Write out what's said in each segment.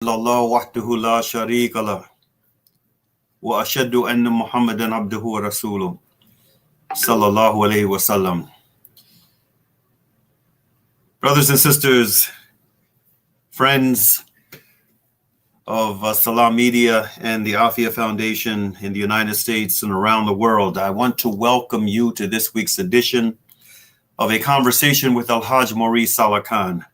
الله وحده لا شريك له وأشهد أن محمدا عبده ورسوله صلى الله عليه وسلم. Brothers and sisters, friends of Salam Media and the Afia Foundation in the United States and around the world, I want to welcome you to this week's edition of a conversation with El-Hajj Mauri Saalakhan.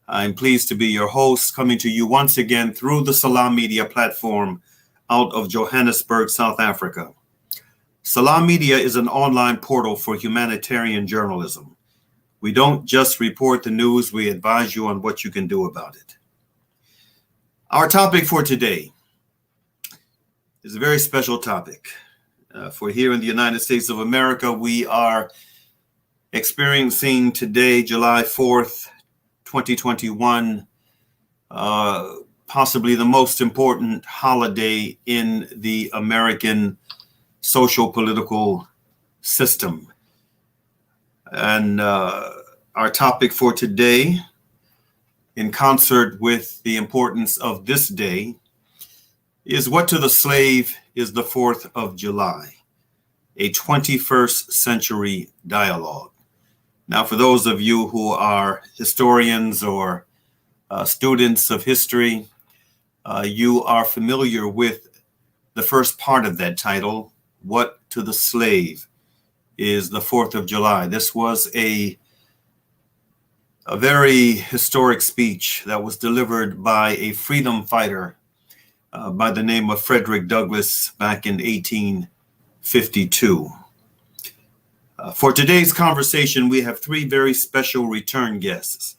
I'm pleased to be your host, coming to you once again through the Salam Media platform out of Johannesburg, South Africa. Salam Media is an online portal for humanitarian journalism. We don't just report the news, we advise you on what you can do about it. Our topic for today is a very special topic. For here in the United States of America, we are experiencing today, July 4th, 2021, possibly the most important holiday in the American social political system. And our topic for today, in concert with the importance of this day, is what to the slave is the 4th of July, a 21st century dialogue. Now, for those of you who are historians or students of history, you are familiar with the first part of that title, What to the Slave is the 4th of July. This was a very historic speech that was delivered by a freedom fighter by the name of Frederick Douglass back in 1852. For today's conversation, we have three very special return guests.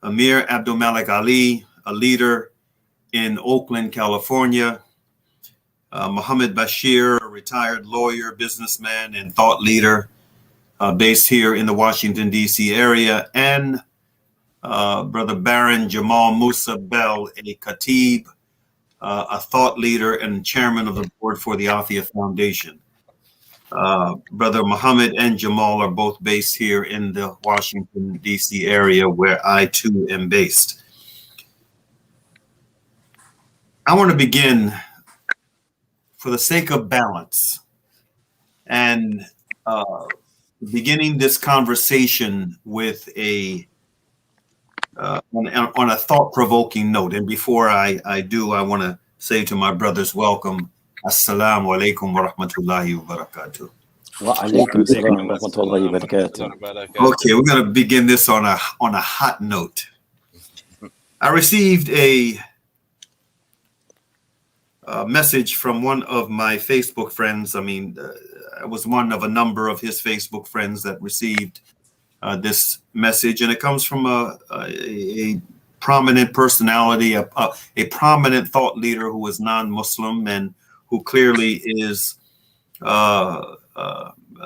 Amir Abdel Malik Ali, a leader in Oakland, California. Muhammad Bashir, a retired lawyer, businessman, and thought leader based here in the Washington, D.C. area. And Brother Baron Jamaal Musa Bell, a Khatib, a thought leader and chairman of the board for the Afia Foundation. Brother Muhammad and Jamaal are both based here in the Washington, D.C. area, where I too am based. I want to begin, for the sake of balance, and beginning this conversation with on a thought-provoking note. And before I do, I want to say to my brothers, welcome. Assalamu alaikum wa rahmatullahi wa barakatuh. Wa alaikum assalam wa rahmatullahi wa barakatuh. Okay, we're going to begin this on a hot note. I received a message from one of my Facebook friends. I was one of a number of his Facebook friends that received this message, and it comes from a prominent personality, a prominent thought leader who is non-Muslim and who clearly is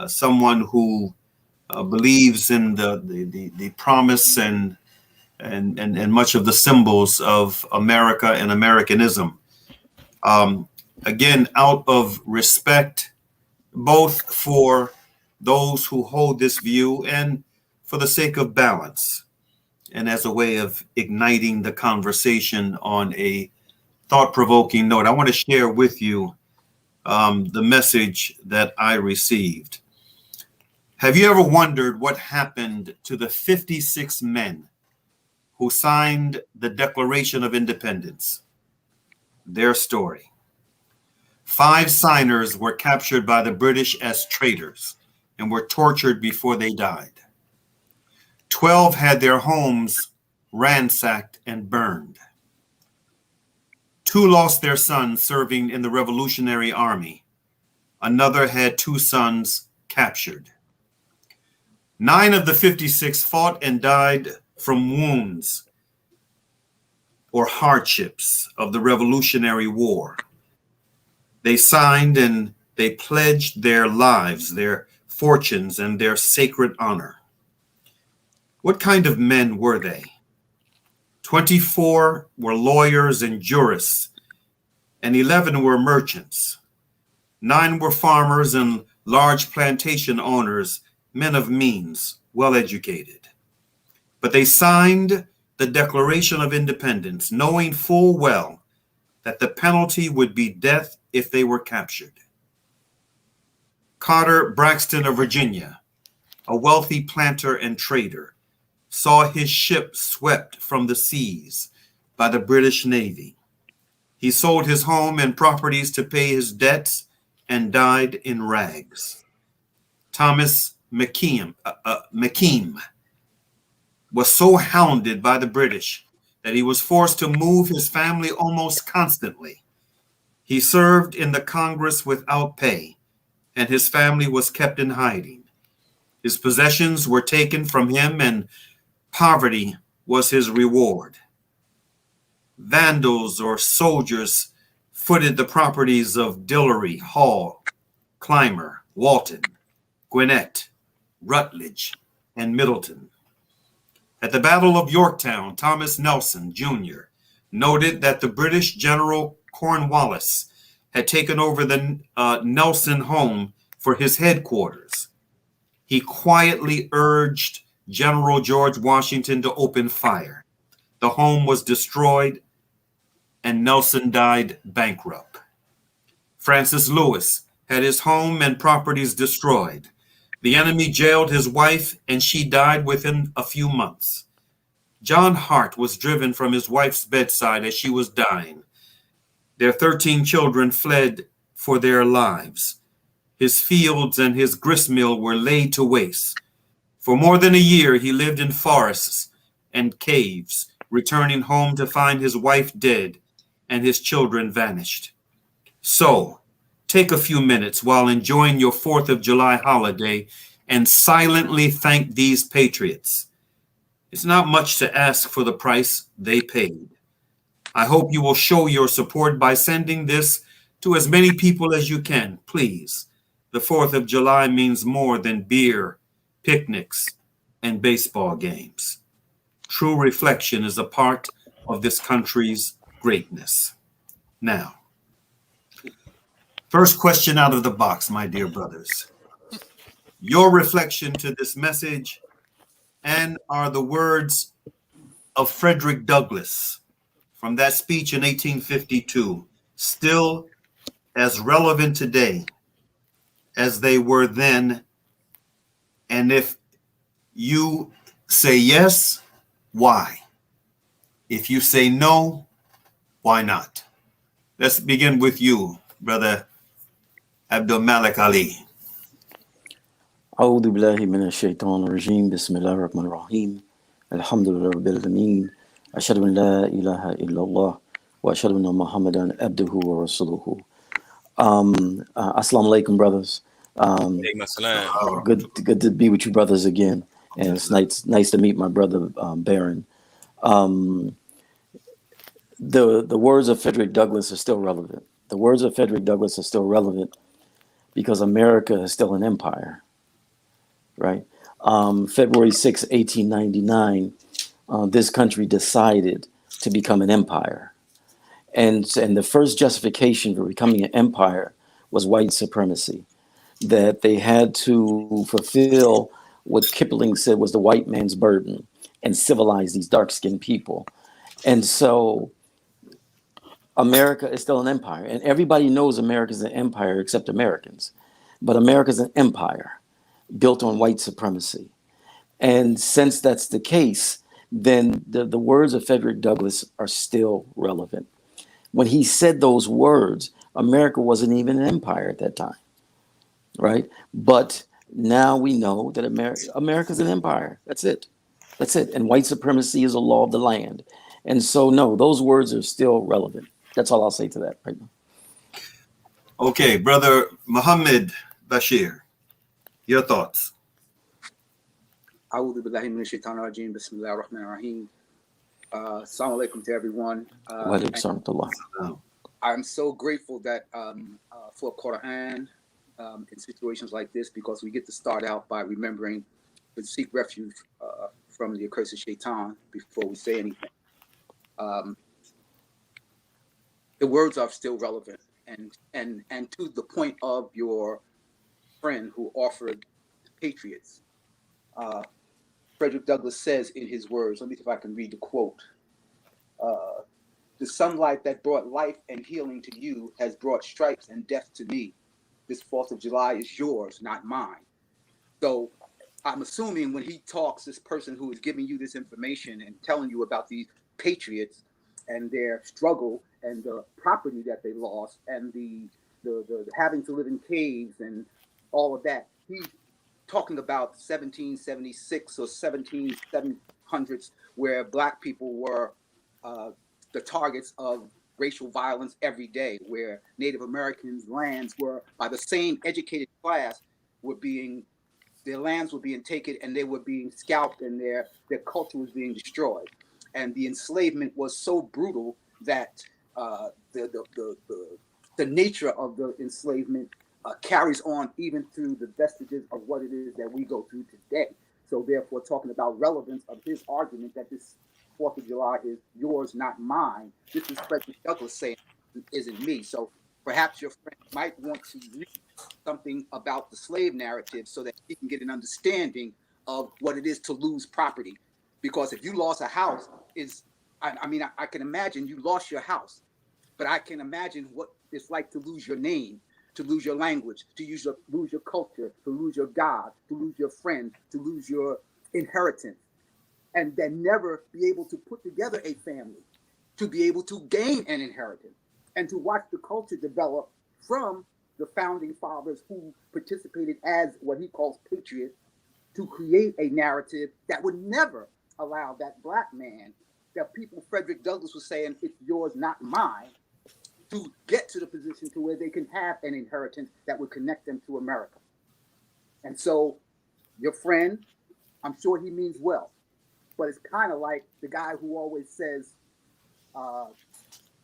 someone who believes in the promise and much of the symbols of America and Americanism. Again, out of respect, both for those who hold this view and for the sake of balance, and as a way of igniting the conversation on a thought-provoking note, I want to share with you the message that I received. Have you ever wondered what happened to the 56 men who signed the Declaration of Independence? Their story. 5 signers were captured by the British as traitors and were tortured before they died. 12 had their homes ransacked and burned. 2 lost their sons serving in the Revolutionary Army. Another had 2 sons captured. 9 of the 56 fought and died from wounds or hardships of the Revolutionary War. They signed and they pledged their lives, their fortunes, and their sacred honor. What kind of men were they? 24 were lawyers and jurists, and 11 were merchants. 9 were farmers and large plantation owners, men of means, well educated. But they signed the Declaration of Independence, knowing full well that the penalty would be death if they were captured. Carter Braxton of Virginia, a wealthy planter and trader, saw his ship swept from the seas by the British Navy. He sold his home and properties to pay his debts and died in rags. Thomas McKean was so hounded by the British that he was forced to move his family almost constantly. He served in the Congress without pay, and his family was kept in hiding. His possessions were taken from him, and poverty was his reward. Vandals or soldiers footed the properties of Dillery, Hall, Clymer, Walton, Gwinnett, Rutledge, and Middleton. At the Battle of Yorktown, Thomas Nelson, Jr., noted that the British General Cornwallis had taken over the Nelson home for his headquarters. He quietly urged General George Washington to open fire. The home was destroyed, and Nelson died bankrupt. Francis Lewis had his home and properties destroyed. The enemy jailed his wife, and she died within a few months. John Hart was driven from his wife's bedside as she was dying. Their 13 children fled for their lives. His fields and his gristmill were laid to waste. For more than a year, he lived in forests and caves, returning home to find his wife dead and his children vanished. So, take a few minutes while enjoying your 4th of July holiday and silently thank these patriots. It's not much to ask for the price they paid. I hope you will show your support by sending this to as many people as you can, please. The 4th of July means more than beer, picnics, and baseball games. True reflection is a part of this country's greatness. Now, first question out of the box, my dear brothers. Your reflection to this message, and are the words of Frederick Douglass from that speech in 1852 still as relevant today as they were then? And if you say yes, why? If you say no, why not? Let's begin with you, Brother Abdel Malik Ali. أعوذ بالله من الشيطان الرجيم بسم الله الرحمن الرحيم الحمد لله رب العالمين أشهد أن لا إله إلا الله وأشهد أن محمدا عبده ورسوله. Assalamu alaikum, brothers. Good to be with you, brothers, again, and it's nice to meet my brother Baron. The words of Frederick Douglass are still relevant. The words of Frederick Douglass are still relevant because America is still an empire, right? February 6, 1899, this country decided to become an empire. And the first justification for becoming an empire was white supremacy, that they had to fulfill what Kipling said was the white man's burden and civilize these dark-skinned people. And so America is still an empire, and everybody knows America is an empire except Americans. But America is an empire built on white supremacy. And since that's the case, then the words of Frederick Douglass are still relevant. When he said those words, America wasn't even an empire at that time, right? But now we know that America's an empire. That's it. That's it. And white supremacy is a law of the land. And so, no, those words are still relevant. That's all I'll say to that right now. Okay, Brother Muhammad Bashir, your thoughts. A'udhu billahi minash shaitanir rajim. Bismillahir rahmanir rahim. Assalamu alaikum to everyone. I'm so grateful that for Quran in situations like this, because we get to start out by remembering to seek refuge from the accursed shaitan before we say anything. The words are still relevant, and to the point of your friend who offered the patriots Frederick Douglass says in his words, let me see if I can read the quote. The sunlight that brought life and healing to you has brought stripes and death to me. This 4th of July is yours, not mine. So I'm assuming when he talks, this person who is giving you this information and telling you about these patriots and their struggle and the property that they lost and the having to live in caves and all of that, he's talking about 1776 or 1700s, where Black people were the targets of racial violence every day, where Native Americans' lands were, by the same educated class, their lands were being taken and they were being scalped and their culture was being destroyed. And the enslavement was so brutal that the nature of the enslavement carries on even through the vestiges of what it is that we go through today. So therefore, talking about relevance of his argument that this 4th of July is yours, not mine, this is Frederick Douglass saying it isn't me. So perhaps your friend might want to read something about the slave narrative so that he can get an understanding of what it is to lose property. Because if you lost a house, I can imagine you lost your house, but I can imagine what it's like to lose your name, to lose your language, to lose your culture, to lose your God, to lose your friends, to lose your inheritance, and then never be able to put together a family, to be able to gain an inheritance, and to watch the culture develop from the founding fathers who participated as what he calls patriots to create a narrative that would never allow that Black man, that people Frederick Douglass was saying, it's yours, not mine, to get to the position to where they can have an inheritance that would connect them to America. And so your friend, I'm sure he means well, but it's kind of like the guy who always says,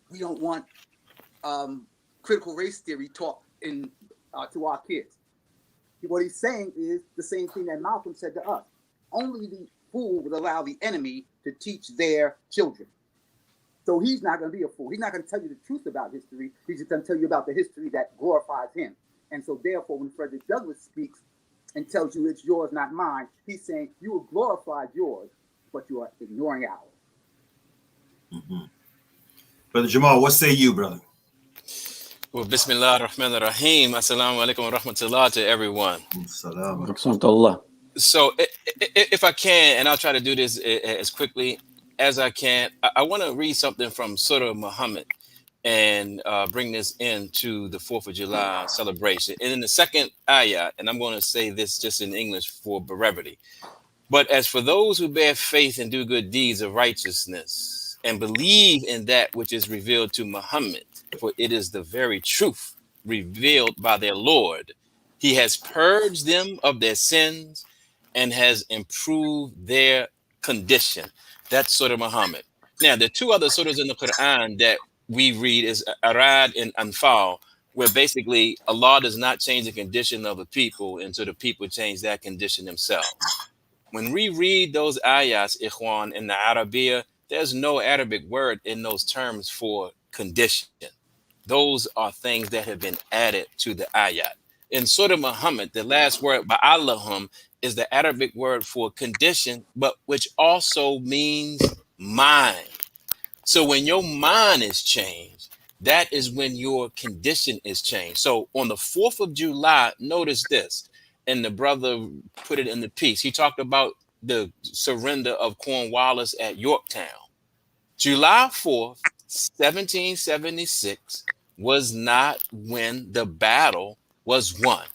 we don't want critical race theory taught to our kids. What he's saying is the same thing that Malcolm said to us. Only the fool would allow the enemy to teach their children. So he's not going to be a fool. He's not going to tell you the truth about history. He's just going to tell you about the history that glorifies him. And so therefore, when Frederick Douglass speaks and tells you it's yours, not mine, he's saying you have glorified yours, but you are ignoring ours. Mm-hmm. Brother Jamaal, what say you, brother? Well, Bismillah ar-Rahman ar-Rahim. Assalamu alaikum wa rahmatullah to everyone. So if I can, and I'll try to do this as quickly as I can, I want to read something from Surah Muhammad and bring this into the 4th of July celebration. And in the second ayah, and I'm going to say this just in English for brevity. But as for those who bear faith and do good deeds of righteousness and believe in that which is revealed to Muhammad, for it is the very truth revealed by their Lord, he has purged them of their sins and has improved their condition. That's Surah Muhammad. Now, there are two other surahs in the Quran that we read is Arad and Anfal, where basically Allah does not change the condition of the people until the people change that condition themselves. When we read those ayahs, Ikhwan, in the Arabiya, there's no Arabic word in those terms for condition. Those are things that have been added to the ayat. In Surah Muhammad, the last word, ba'allahum, is the Arabic word for condition, but which also means mind. So when your mind is changed, that is when your condition is changed. So on the 4th of July, notice this, and the brother put it in the piece. He talked about the surrender of Cornwallis at Yorktown. July 4th, 1776 was not when the battle was won.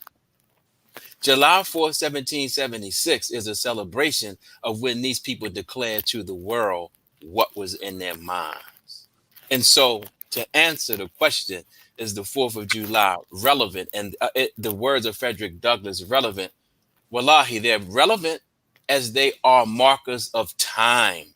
July 4th, 1776 is a celebration of when these people declared to the world what was in their minds. And so to answer the question, is the 4th of July relevant? And the words of Frederick Douglass relevant? Wallahi, they're relevant as they are markers of time.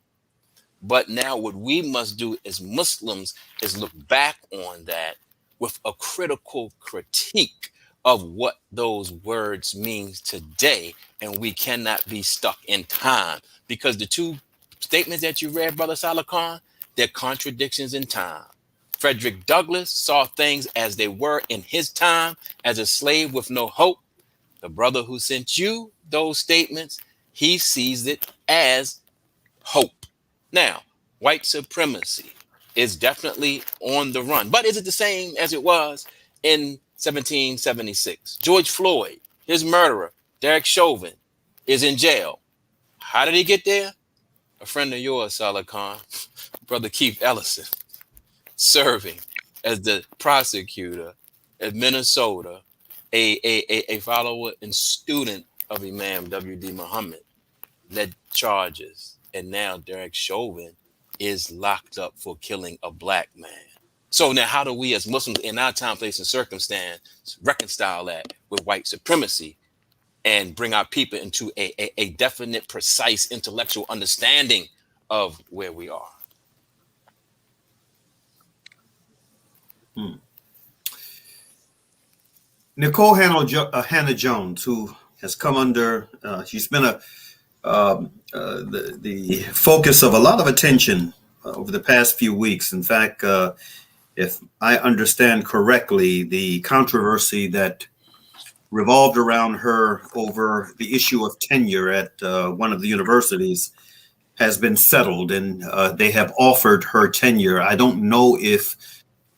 But now what we must do as Muslims is look back on that with a critical critique of what those words mean today. And we cannot be stuck in time, because the two statements that you read, Brother Saalakhan, they're contradictions in time. Frederick Douglass saw things as they were in his time as a slave with no hope. The brother who sent you those statements, he sees it as hope. Now, white supremacy is definitely on the run, but is it the same as it was in 1776? George Floyd, his murderer, Derek Chauvin, is in jail. How did he get there? A friend of yours, Saalakhan, Brother Keith Ellison, serving as the prosecutor in Minnesota, a follower and student of Imam W.D. Muhammad, led charges, and now Derek Chauvin is locked up for killing a black man. So now how do we as Muslims in our time, place, and circumstance reconcile that with white supremacy and bring our people into a definite, precise intellectual understanding of where we are? Nicole Hannah-Jones, who has come under, she's been the focus of a lot of attention over the past few weeks. In fact, if I understand correctly, the controversy that revolved around her over the issue of tenure at one of the universities has been settled, and they have offered her tenure. I don't know if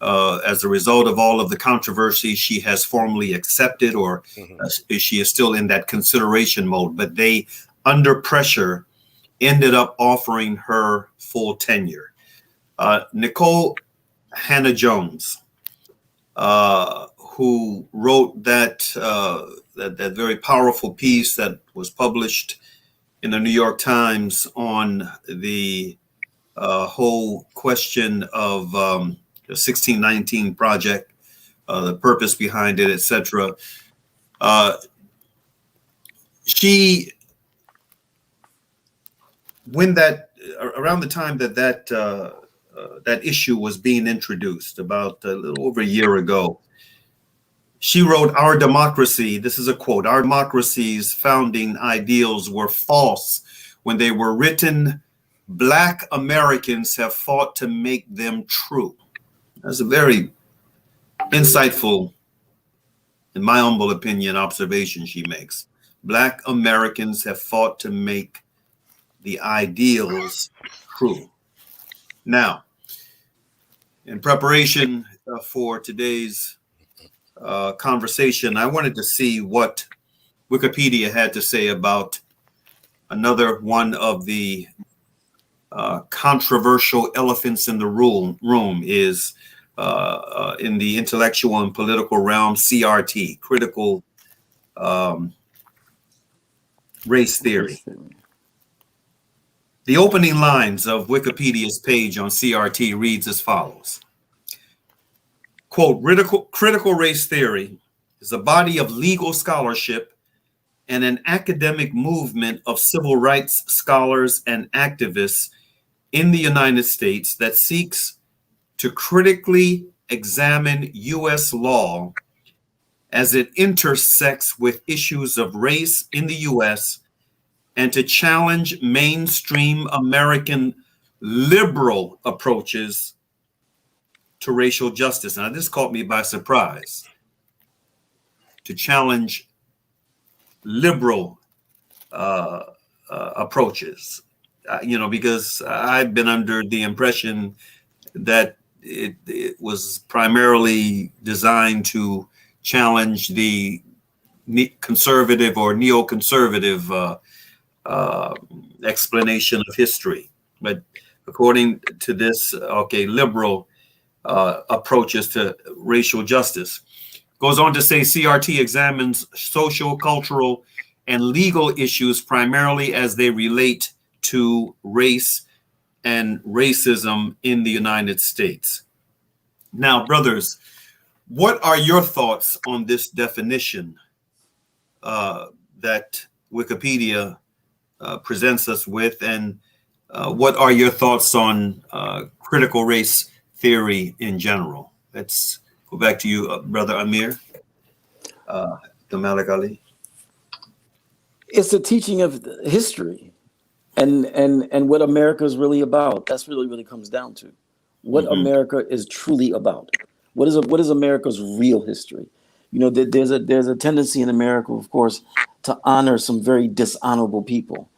as a result of all of the controversy, she has formally accepted, or she is still in that consideration mode. But they, under pressure, ended up offering her full tenure. Nicole Hannah-Jones, who wrote that very powerful piece that was published in the New York Times on the whole question of the 1619 project, the purpose behind it, etc. Around the time that issue was being introduced, about a little over a year ago, she wrote, "Our democracy," this is a quote, "our democracy's founding ideals were false when they were written. Black Americans have fought to make them true." That's a very insightful, in my humble opinion, observation she makes. Black Americans have fought to make the ideals true. Now, in preparation for today's conversation, I wanted to see what Wikipedia had to say about another one of the controversial elephants in the room is in the intellectual and political realm, CRT, critical race theory. The opening lines of Wikipedia's page on CRT reads as follows. Quote, critical race theory is a body of legal scholarship and an academic movement of civil rights scholars and activists in the United States that seeks to critically examine U.S. law as it intersects with issues of race in the U.S. and to challenge mainstream American liberal approaches to racial justice. Now, this caught me by surprise. To challenge liberal approaches, because I've been under the impression that it was primarily designed to challenge the conservative or neoconservative explanation of history. But according to this, liberal approaches to racial justice. Goes on to say CRT examines social, cultural, and legal issues primarily as they relate to race and racism in the United States. Now, brothers, what are your thoughts on this definition that Wikipedia presents us with, and what are your thoughts on critical race theory in general? Let's go back to you, Brother Amir, to Malik Ali. It's a teaching of history and what America is really about. That's really comes down to what America is truly about. What is America's real history? There's a tendency in America, of course, to honor some very dishonorable people.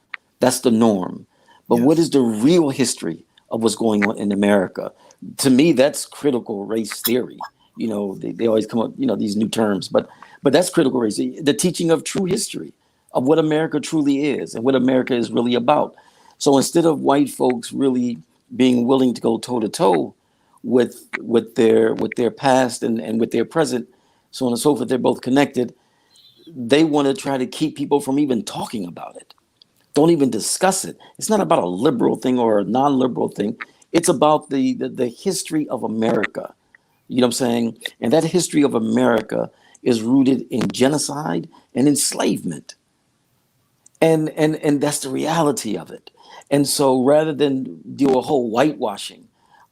That's the norm. But what is Yes. the real history of what's going on in America? To me, that's critical race theory. They always come up, these new terms, but that's critical race, the teaching of true history of what America truly is and what America is really about. So instead of white folks really being willing to go toe to toe with their past and with their present, so on and so forth, they're both connected. They want to try to keep people from even talking about it. Don't even discuss it. It's not about a liberal thing or a non-liberal thing. It's about the history of America. You know what I'm saying? And that history of America is rooted in genocide and enslavement. And that's the reality of it. And so rather than do a whole whitewashing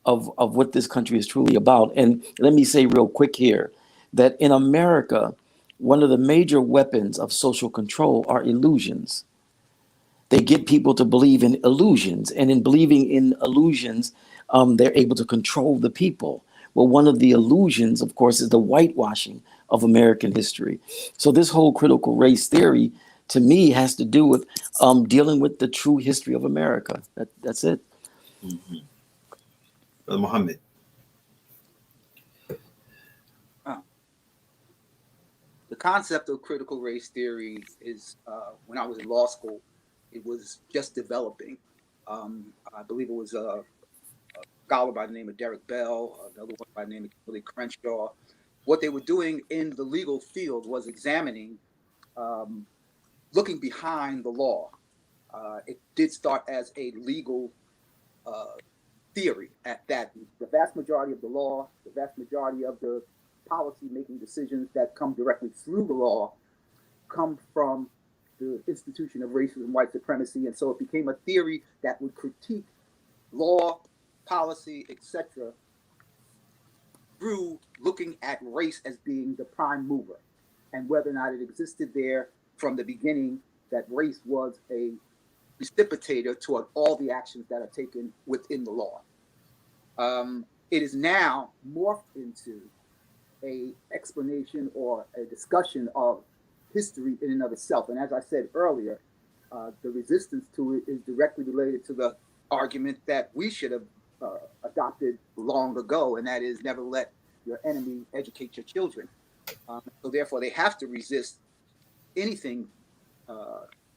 of what this country is truly about, and let me say real quick here that in America, one of the major weapons of social control are illusions. They get people to believe in illusions, and in believing in illusions, they're able to control the people. Well, one of the illusions, of course, is the whitewashing of American history. So this whole critical race theory, to me, has to do with dealing with the true history of America. That's it. Mm-hmm. Brother Muhammad. The concept of critical race theory is, when I was in law school, it was just developing. I believe it was a scholar by the name of Derek Bell, another one by the name of Malik Crenshaw. What they were doing in the legal field was examining, looking behind the law. It did start as a legal theory at that. The vast majority of the law, the vast majority of the policy-making decisions that come directly through the law come from the institution of racism, white supremacy, and so it became a theory that would critique law, policy, etc., through looking at race as being the prime mover, and whether or not it existed there from the beginning, that race was a precipitator toward all the actions that are taken within the law. It is now morphed into a explanation or a discussion of history in and of itself. And as I said earlier, the resistance to it is directly related to the argument that we should have adopted long ago, and that is never let your enemy educate your children. So therefore, they have to resist anything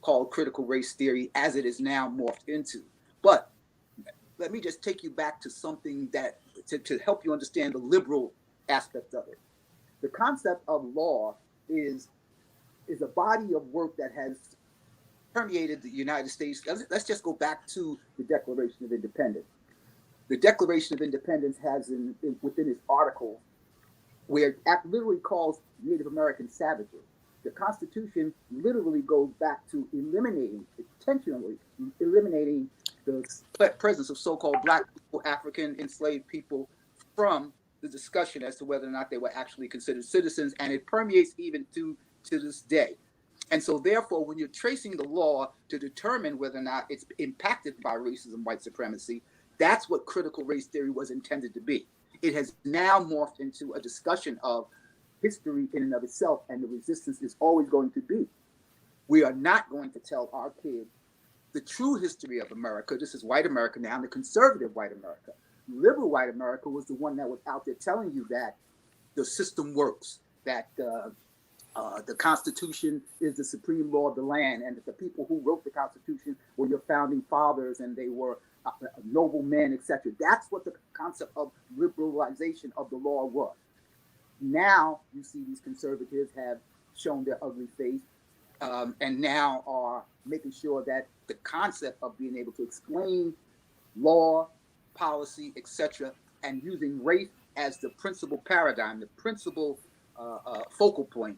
called critical race theory as it is now morphed into. But let me just take you back to something that to help you understand the liberal aspect of it. The concept of law is a body of work that has permeated the United States. Let's just go back to the Declaration of Independence. The Declaration of Independence has within its article where it literally calls Native American savages. The Constitution literally goes back to intentionally eliminating the presence of so-called Black people, African enslaved people from the discussion as to whether or not they were actually considered citizens, and it permeates even to this day. And so therefore, when you're tracing the law to determine whether or not it's impacted by racism, white supremacy, that's what critical race theory was intended to be. It has now morphed into a discussion of history in and of itself, and the resistance is always going to be. We are not going to tell our kids the true history of America. This is white America now, the conservative white America. Liberal white America was the one that was out there telling you that the system works, that the Constitution is the supreme law of the land, and that the people who wrote the Constitution were your founding fathers, and they were noble men, etc. That's what the concept of liberalization of the law was. Now you see these conservatives have shown their ugly face, and now are making sure that the concept of being able to explain law, policy, etc., and using race as the principal paradigm, the principal focal point,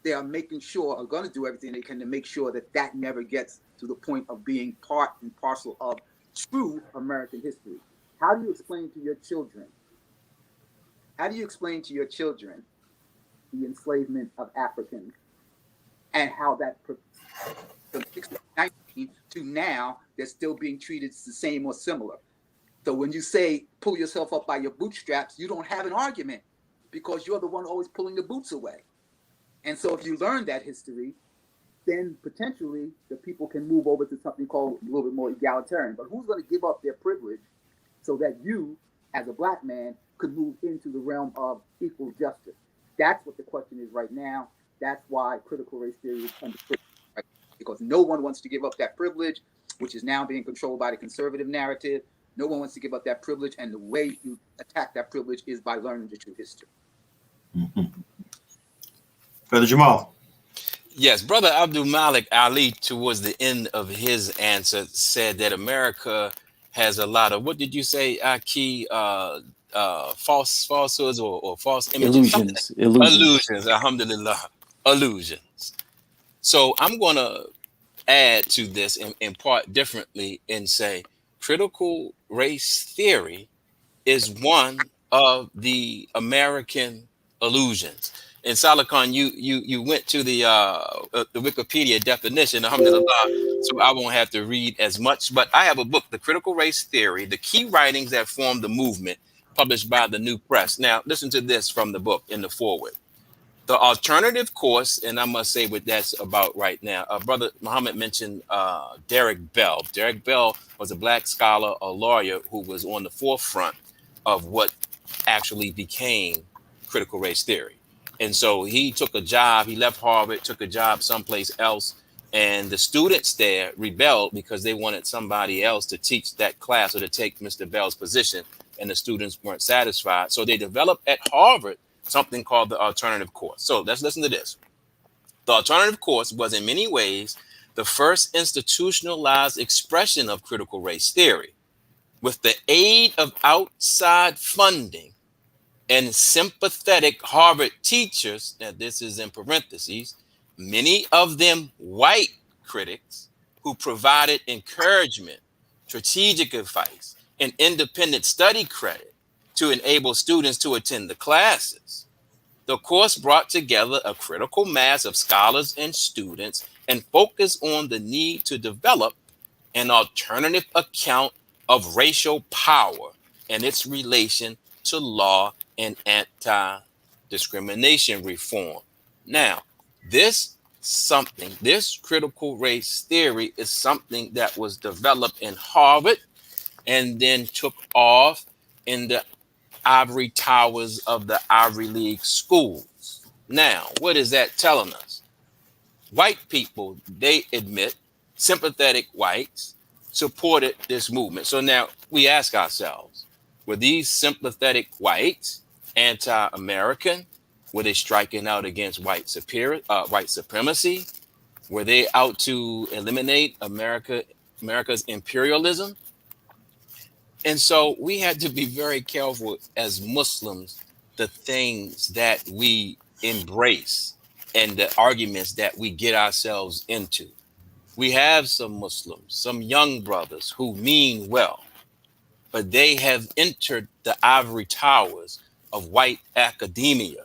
they are making sure, are going to do everything they can to make sure that that never gets to the point of being part and parcel of true American history. How do you explain to your children? How do you explain to your children the enslavement of Africans and how that from 1619 to now, they're still being treated the same or similar? So when you say pull yourself up by your bootstraps, you don't have an argument because you're the one always pulling the boots away. And so if you learn that history, then potentially the people can move over to something called a little bit more egalitarian. But who's going to give up their privilege so that you, as a black man, could move into the realm of equal justice? That's what the question is right now. That's why critical race theory is under criticism, right? Because no one wants to give up that privilege, which is now being controlled by the conservative narrative. No one wants to give up that privilege, and the way you attack that privilege is by learning the true history. Mm-hmm. Brother Jamaal. Yes, Brother Abdul Malik Ali, towards the end of his answer, said that America has a lot of, what did you say, Aki? Falsehoods or false images? Illusions, alhamdulillah. Illusions. So I'm going to add to this in part differently and say critical race theory is one of the American illusions. And Saalakhan, you went to the Wikipedia definition, alhamdulillah, so I won't have to read as much. But I have a book, The Critical Race Theory, The Key Writings That Formed the Movement, published by the New Press. Now, listen to this from the book in the foreword. The alternative course, and I must say what that's about right now. Brother Muhammad mentioned Derek Bell. Derek Bell was a black scholar, a lawyer who was on the forefront of what actually became critical race theory. And so he took a job, he left Harvard, took a job someplace else, and the students there rebelled because they wanted somebody else to teach that class or to take Mr. Bell's position, and the students weren't satisfied. So they developed at Harvard something called the alternative course. So let's listen to this. The alternative course was in many ways the first institutionalized expression of critical race theory. With the aid of outside funding and sympathetic Harvard teachers, now this is in parentheses, many of them white critics who provided encouragement, strategic advice, and independent study credit to enable students to attend the classes. The course brought together a critical mass of scholars and students and focused on the need to develop an alternative account of racial power and its relation to law and anti-discrimination reform. Now, this critical race theory is something that was developed in Harvard and then took off in the ivory towers of the Ivy League schools. Now, what is that telling us? White people, they admit, sympathetic whites, supported this movement. So now we ask ourselves, were these sympathetic whites anti-American? Were they striking out against white supremacy? Were they out to eliminate America's imperialism? And so we had to be very careful as Muslims, the things that we embrace and the arguments that we get ourselves into. We have some Muslims, some young brothers who mean well, but they have entered the ivory towers of white academia.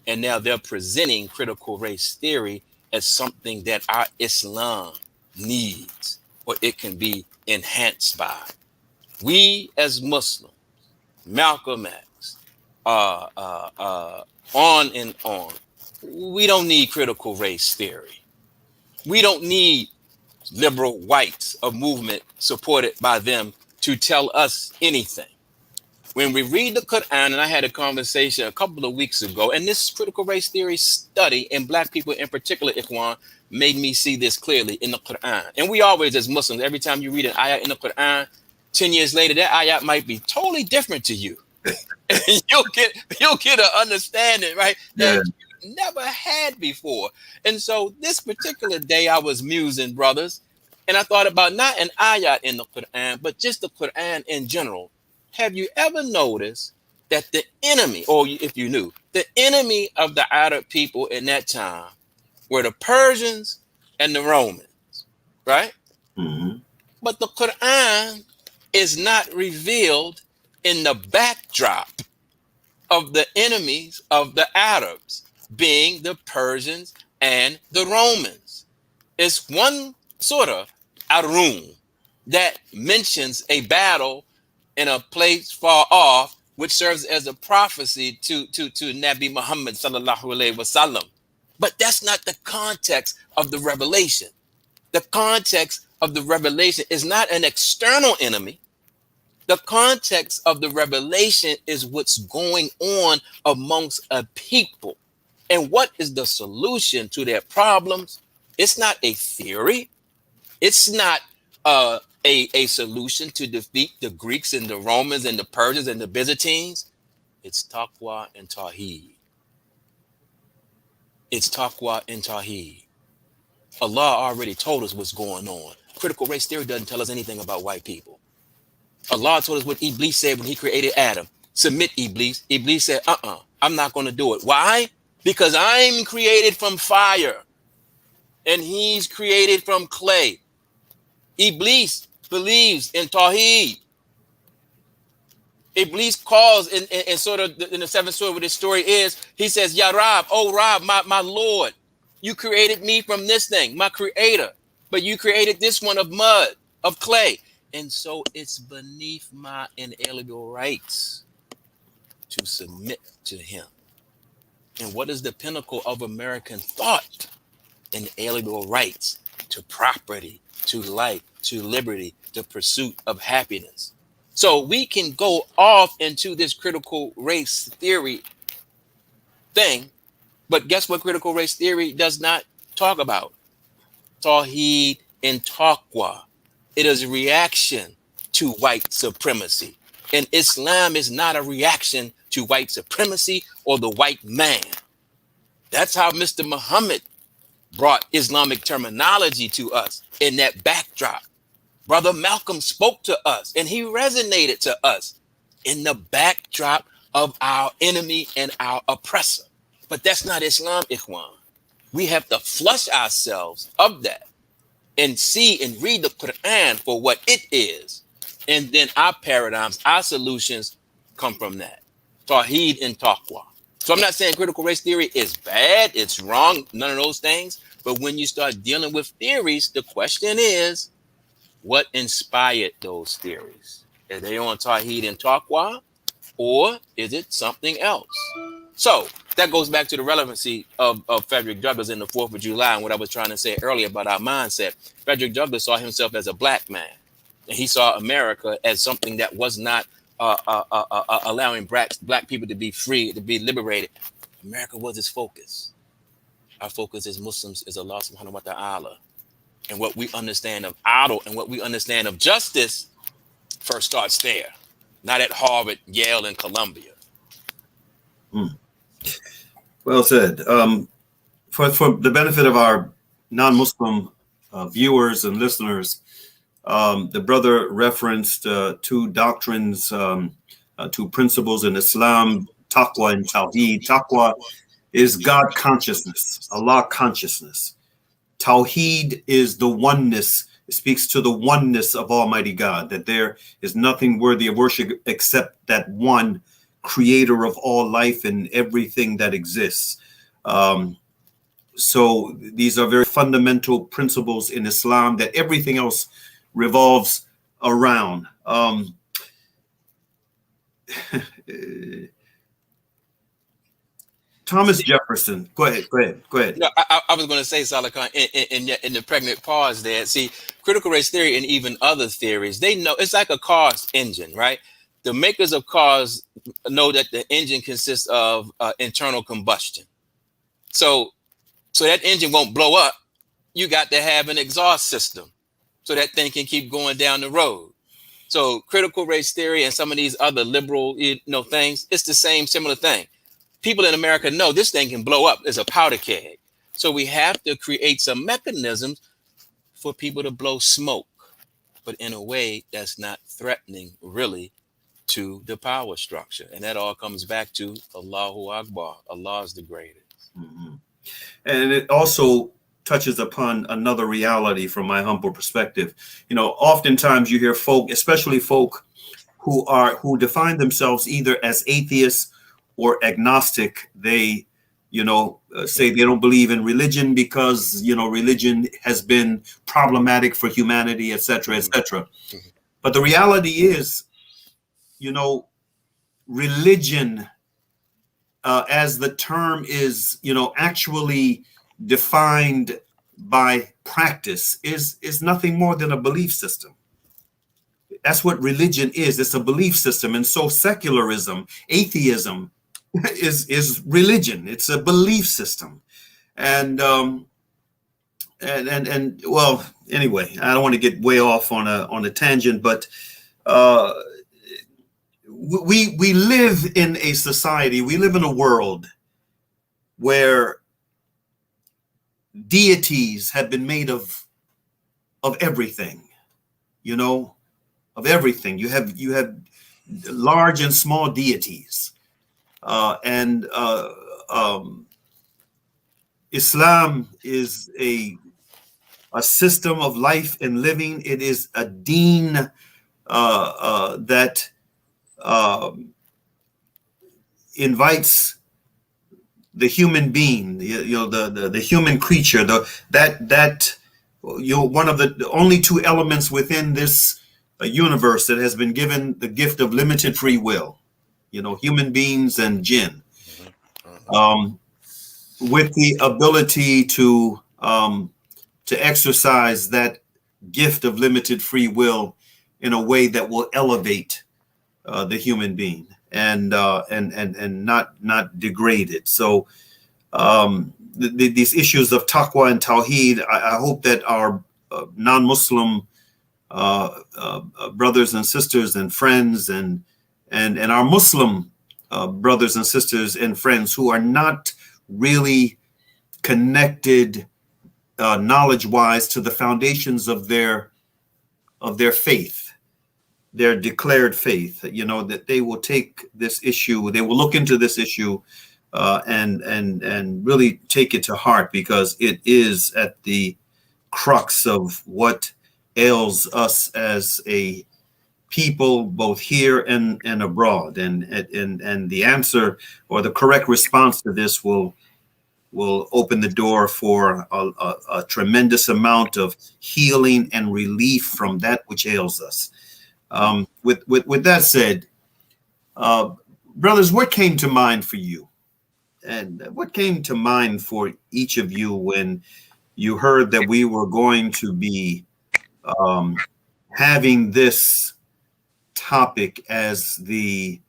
And now they're presenting critical race theory as something that our Islam needs, or it can be enhanced by. We as Muslims, Malcolm X, on and on, we don't need critical race theory. We don't need liberal whites, a movement supported by them, to tell us anything. When we read the Quran, and I had a conversation a couple of weeks ago, and this critical race theory study, and black people in particular, Ikhwan, made me see this clearly in the Quran. And we always, as Muslims, every time you read an ayat in the Quran, 10 years later, that ayat might be totally different to you. you'll get an understanding, right? Yeah. That you never had before. And so this particular day I was musing, brothers, and I thought about not an ayat in the Quran, but just the Quran in general. Have you ever noticed that the enemy, or if you knew, the enemy of the Arab people in that time were the Persians and the Romans, right? Mm-hmm. But the Quran is not revealed in the backdrop of the enemies of the Arabs being the Persians and the Romans. It's one surah, Ar-Rum, that mentions a battle in a place far off, which serves as a prophecy to Nabi Muhammad sallallahu alaihi wasallam. But that's not the context of the revelation. The context of the revelation is not an external enemy. The context of the revelation is what's going on amongst a people. And what is the solution to their problems? It's not a theory. It's not a solution to defeat the Greeks and the Romans and the Persians and the Byzantines. It's taqwa and tawheed. It's taqwa and tawheed. Allah already told us what's going on. Critical race theory doesn't tell us anything about white people. Allah told us what Iblis said when he created Adam. Submit, Iblis. Iblis said, I'm not going to do it. Why? Because I'm created from fire and he's created from clay. Iblis believes in tawheed. Iblis calls in sort of in the seventh surah where this story is, he says, Ya Rab, oh Rab, my Lord, you created me from this thing, my creator, but you created this one of mud, of clay. And so it's beneath my inalienable rights to submit to him. And what is the pinnacle of American thought? Inalienable rights to property, to life, to liberty, the pursuit of happiness. So we can go off into this critical race theory thing, but guess what critical race theory does not talk about? Tawheed and taqwa. It is a reaction to white supremacy. And Islam is not a reaction to white supremacy or the white man. That's how Mr. Muhammad brought Islamic terminology to us in that backdrop. Brother Malcolm spoke to us and he resonated to us in the backdrop of our enemy and our oppressor. But that's not Islam, Ikhwan. We have to flush ourselves of that and see and read the Quran for what it is. And then our paradigms, our solutions come from that. Tawheed and taqwa. So I'm not saying critical race theory is bad, it's wrong, none of those things. But when you start dealing with theories, the question is, what inspired those theories? Are they on Tawheed and Taqwa, or is it something else? So that goes back to the relevancy of Frederick Douglass in the 4th of July and what I was trying to say earlier about our mindset. Frederick Douglass saw himself as a black man, and he saw America as something that was not allowing black people to be free, to be liberated. America was his focus. Our focus as Muslims is Allah subhanahu wa ta'ala. And what we understand of adl and what we understand of justice first starts there, not at Harvard, Yale, and Columbia. Well said. For the benefit of our non-Muslim viewers and listeners, the brother referenced two doctrines, two principles in Islam, taqwa and tawheed. Taqwa is God consciousness, Allah consciousness. Tawheed is the oneness. It speaks to the oneness of Almighty God, that there is nothing worthy of worship except that one creator of all life and everything that exists. So these are very fundamental principles in Islam that everything else revolves around. Thomas Jefferson. Go ahead. No, I was going to say, Saalakhan, in the pregnant pause there. See, critical race theory and even other theories, they know it's like a car's engine, right? The makers of cars know that the engine consists of internal combustion. So that engine won't blow up. You got to have an exhaust system so that thing can keep going down the road. So critical race theory and some of these other liberal, things, it's the same similar thing. People in America know this thing can blow up as a powder keg. So we have to create some mechanisms for people to blow smoke, but in a way that's not threatening really to the power structure. And that all comes back to Allahu Akbar. Allah is the greatest. Mm-hmm. And it also touches upon another reality from my humble perspective. Oftentimes you hear folk, especially folk who define themselves either as atheists or agnostic. They, say they don't believe in religion because, religion has been problematic for humanity, et cetera, et cetera. Mm-hmm. But the reality is, religion as the term is, actually defined by practice, is nothing more than a belief system. That's what religion is. It's a belief system. And so secularism, atheism is religion. It's a belief system. And well, anyway, I don't want to get way off on a tangent, but we live in a society, we live in a world where deities have been made of everything, of everything. You have large and small deities, and Islam is a system of life and living. It is a deen that invites the human being, the human creature, one of the only two elements within this universe that has been given the gift of limited free will, human beings and jinn, with the ability to exercise that gift of limited free will in a way that will elevate the human being and not degrade it. So these issues of taqwa and tawheed, I hope that our non-Muslim brothers and sisters and friends and our Muslim brothers and sisters and friends who are not really connected knowledge-wise to the foundations of their faith, their declared faith, that they will take this issue, they will look into this issue and really take it to heart, because it is at the crux of what ails us as a people, both here and abroad. And the answer, or the correct response to this, will open the door for a tremendous amount of healing and relief from that which ails us. With that said, brothers, what came to mind for you? And what came to mind for each of you when you heard that we were going to be having this topic as the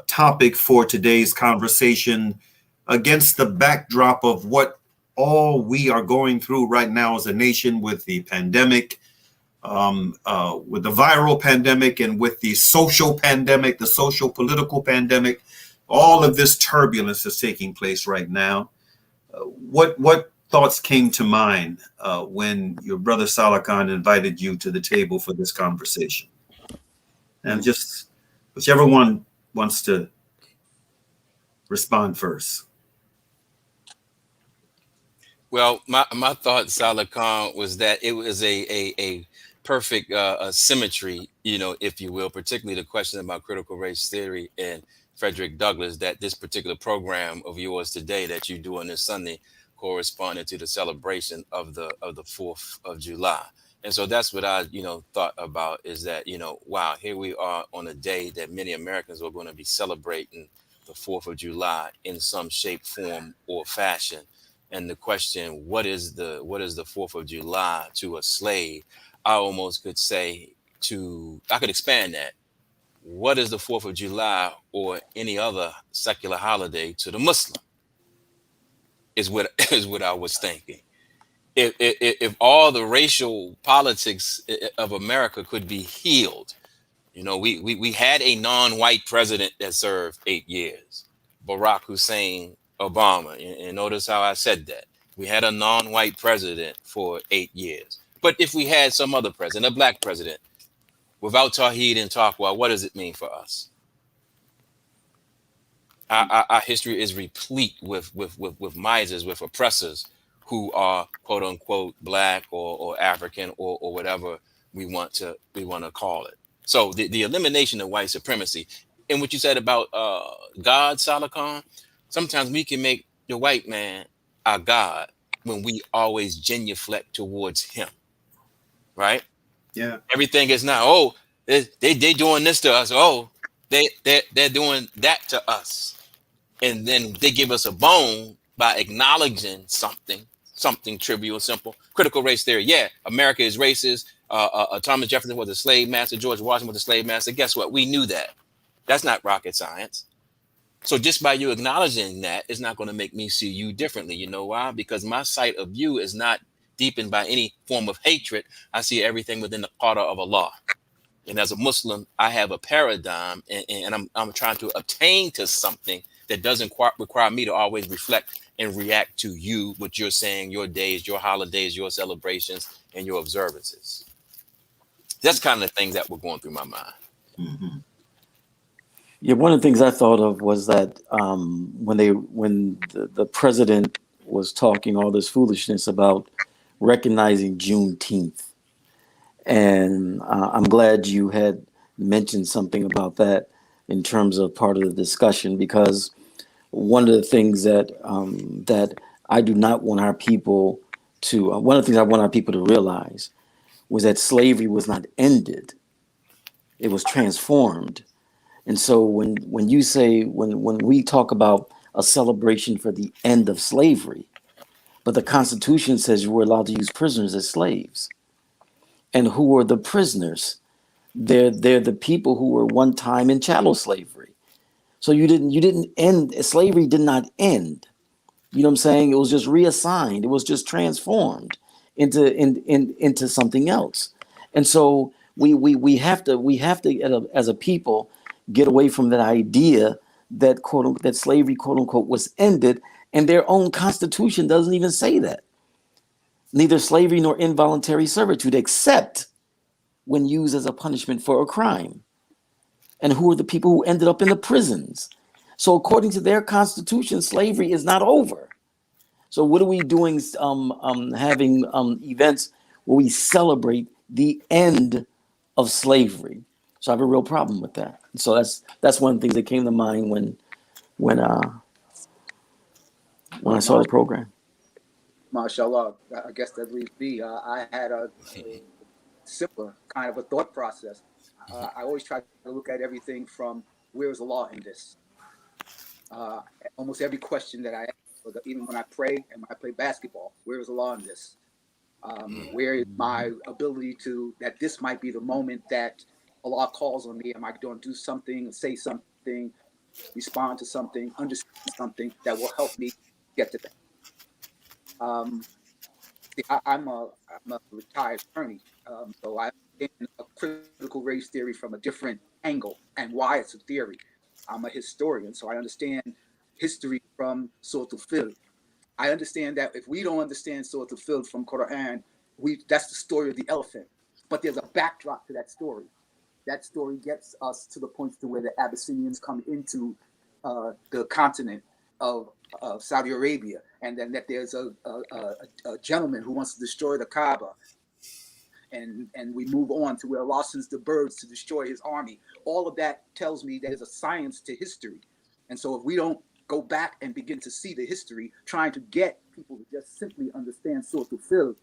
topic for today's conversation, against the backdrop of what all we are going through right now as a nation, with the pandemic, with the viral pandemic, and with the social pandemic, the social political pandemic? All of this turbulence is taking place right now. What thoughts came to mind when your brother Saalakhan invited you to the table for this conversation? And just whichever one wants to respond first. Well, my thought, Saalakhan, was that it was a perfect symmetry, if you will, particularly the question about critical race theory and Frederick Douglass, that this particular program of yours today that you do on this Sunday corresponded to the celebration of the 4th of July. And so that's what I, thought about, is that, wow, here we are on a day that many Americans are going to be celebrating the 4th of July in some shape, form, or fashion. And the question, what is the 4th of July to a slave? I almost could say I could expand that. What is the 4th of July or any other secular holiday to the Muslim? Is what I was thinking. If all the racial politics of America could be healed, we had a non-white president that served 8 years, Barack Hussein Obama. And notice how I said that. We had a non-white president for 8 years. But if we had some other president, a black president, without Tawheed and Taqwa, what does it mean for us? Our history is replete with misers, with oppressors who are quote unquote black or African or whatever we want to call it. So the elimination of white supremacy, and what you said about God, Saalakhan, sometimes we can make the white man our God when we always genuflect towards him, right? Yeah. Everything is not, oh, they doing this to us. Oh, they're doing that to us. and then they give us a bone by acknowledging something trivial, simple. Critical race theory. Yeah, America is racist. Thomas Jefferson was a slave master. George Washington was a slave master. Guess what? We knew that. That's not rocket science. So just by you acknowledging that, it's not going to make me see you differently. You know why? Because my sight of you is not deepened by any form of hatred. I see everything within the qada of Allah. And as a Muslim, I have a paradigm, and I'm trying to attain to something that doesn't require me to always reflect and react to you, what you're saying, your days, your holidays, your celebrations, and your observances. That's kind of the things that were going through my mind. Mm-hmm. Yeah, one of the things I thought of was that when the president was talking all this foolishness about recognizing Juneteenth, and I'm glad you had mentioned something about that in terms of part of the discussion, because one of the things that I do not want our people to one of the things I want our people to realize was that slavery was not ended; it was transformed. And so when you say when we talk about a celebration for the end of slavery, but the Constitution says you were allowed to use prisoners as slaves. And who are the prisoners? They're the people who were one time in chattel slavery. So you didn't end slavery did not end. You know what I'm saying? It was just reassigned. It was just transformed into something else. And so we have to as a people get away from that idea that that slavery quote unquote was ended, and their own constitution doesn't even say that. Neither slavery nor involuntary servitude, except when used as a punishment for a crime. And who are the people who ended up in the prisons? So according to their constitution, slavery is not over. So what are we doing? Having events where we celebrate the end of slavery. So I have a real problem with that. So that's one of the things that came to mind when I saw the program. MashaAllah, I guess that leaves me. I had a similar kind of a thought process. I always try to look at everything from where is the law in this? Almost every question that I ask, even when I pray and when I play basketball, where is the law in this? Where is my ability to, that this might be the moment that Allah calls on me? Am I going to do something, say something, respond to something, understand something that will help me get to that? I'm a retired attorney, so I understand a critical race theory from a different angle and why it's a theory. I'm a historian, so I understand history from Surah Al-Fil. I understand that if we don't understand Surah Al-Fil from Quran, that's the story of the elephant. But there's a backdrop to that story. That story gets us to the point to where the Abyssinians come into the continent of Saudi Arabia, and then that there's a gentleman who wants to destroy the Kaaba, and we move on to where Allah sends the birds to destroy his army. All of that tells me there's a science to history, and so if we don't go back and begin to see the history, trying to get people to just simply understand Surah Al-Fil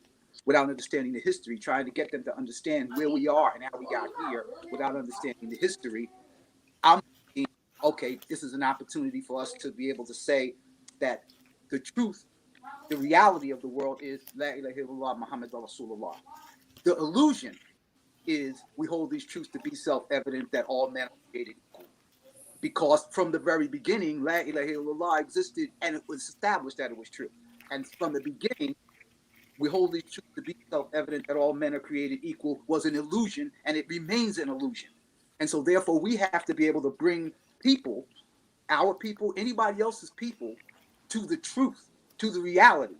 without understanding the history, trying to get them to understand where we are and how we got here without understanding the history, I'm thinking, okay, this is an opportunity for us to be able to say that the truth, the reality of the world is La ilaha illallah Muhammad Rasulullah. The illusion is we hold these truths to be self-evident that all men are created equal. Because from the very beginning, La ilaha illallah existed and it was established that it was true. And from the beginning, we hold these truths to be self-evident that all men are created equal was an illusion, and it remains an illusion. And so therefore we have to be able to bring people, our people, anybody else's people, to the truth, to the reality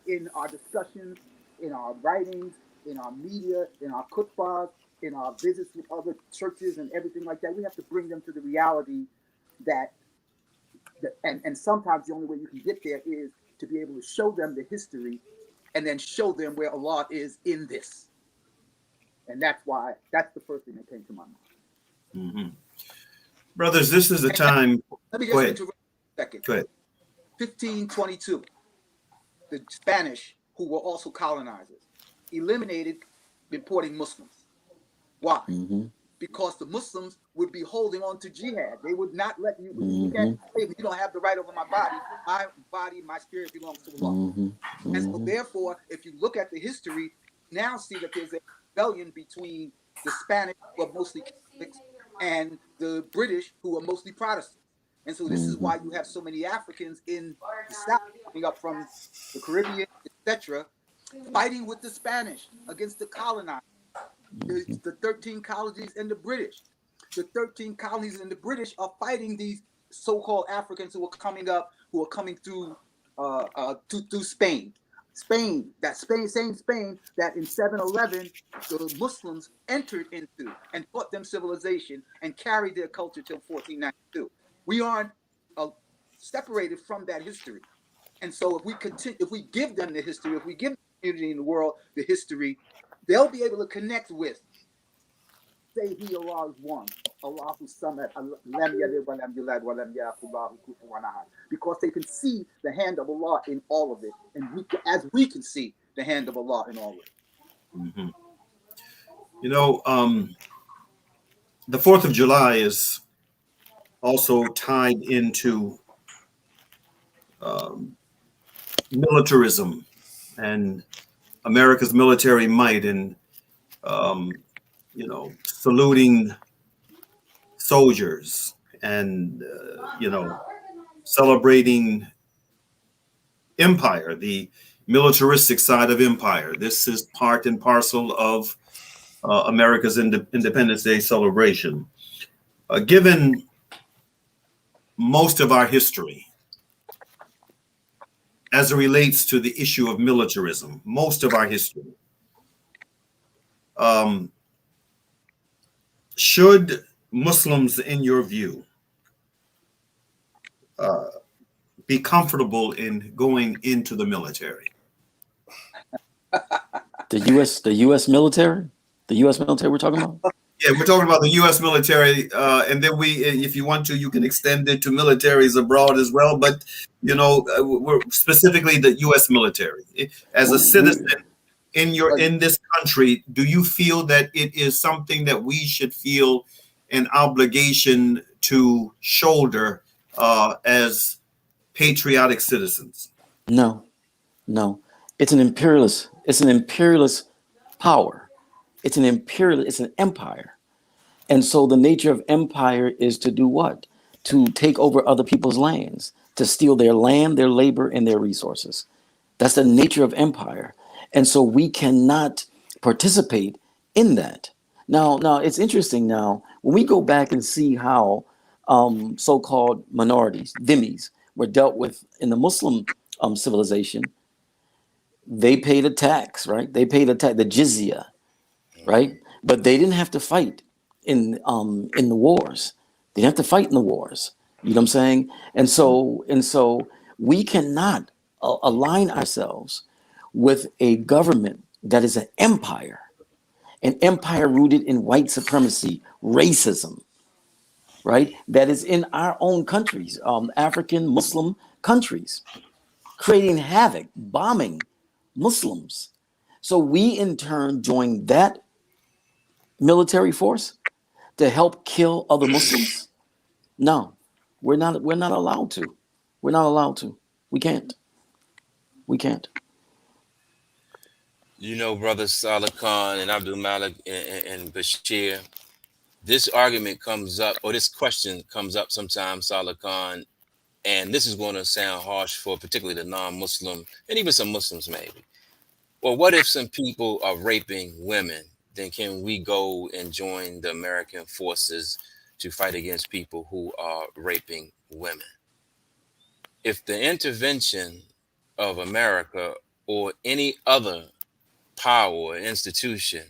in our discussions, in our writings, in our media, in our khutbahs, in our visits with other churches and everything like that. We have to bring them to the reality that and sometimes the only way you can get there is to be able to show them the history and then show them where Allah is in this. And that's the first thing that came to my mind. Mm-hmm. Brothers, this is the time. Let me just interrupt a second. Go ahead. 1522, the Spanish, who were also colonizers, eliminated importing Muslims. Why? Mm-hmm. because the Muslims would be holding on to jihad. They would not let you, Mm-hmm. you can't say, you don't have the right over my body. My body, my spirit belongs to Allah. Mm-hmm. And so therefore, if you look at the history, now see that there's a rebellion between the Spanish, who are mostly Catholics, and the British, who are mostly Protestants. And so this is why you have so many Africans in the South coming up from the Caribbean, etc., fighting with the Spanish against the colonizers. The 13 colonies and the British. The 13 colonies and the British are fighting these so-called Africans who are coming up, who are coming through through Spain. Same Spain that in 711 the Muslims entered into and taught them civilization and carried their culture till 1492. We aren't separated from that history. And so if we continue, if we give them the history, if we give the community in the world the history, they'll be able to connect with, say He Allah is one, Allahu Samad, Lam Yalid wa lam yulad wa lam yakul lahu kufuwan ahad, because they can see the hand of Allah in all of it, and as we can see the hand of Allah in all of it. Mm-hmm. You know, the 4th of July is also tied into militarism and America's military might, and you know, saluting soldiers, and you know, celebrating empire, the militaristic side of empire. This is part and parcel of America's Independence Day celebration. Given most of our history as it relates to the issue of militarism, most of our history, should Muslims, in your view, be comfortable in going into the military? The U.S. military? The U.S. military we're talking about? Yeah, we're talking about the U.S. military, and then we, if you want to, you can extend it to militaries abroad as well. But you know, we're specifically the U.S. military. As a citizen in this country, do you feel that it is something that we should feel an obligation to shoulder as patriotic citizens? No. It's an imperialist. It's an imperialist power. It's an empire. And so the nature of empire is to do what? To take over other people's lands, to steal their land, their labor, and their resources. That's the nature of empire. And so we cannot participate in that. Now it's interesting now, when we go back and see how so-called minorities, dhimmis, were dealt with in the Muslim civilization, they paid a tax, right? They paid the jizya, right? But they didn't have to fight in the wars. They didn't have to fight in the wars. You know what I'm saying? And so we cannot align ourselves with a government that is an empire rooted in white supremacy, racism, right? That is in our own countries, African Muslim countries, creating havoc, bombing Muslims. So we in turn join that military force to help kill other Muslims? No, we're not allowed to. We're not allowed to. We can't. You know, brother Saalakhan and Abdel Malik and Bashir, this argument comes up, or this question comes up sometimes, Saalakhan, and this is going to sound harsh for particularly the non-Muslim and even some Muslims maybe. Well, what if some people are raping women? Then can we go and join the American forces to fight against people who are raping women? If the intervention of America or any other power or institution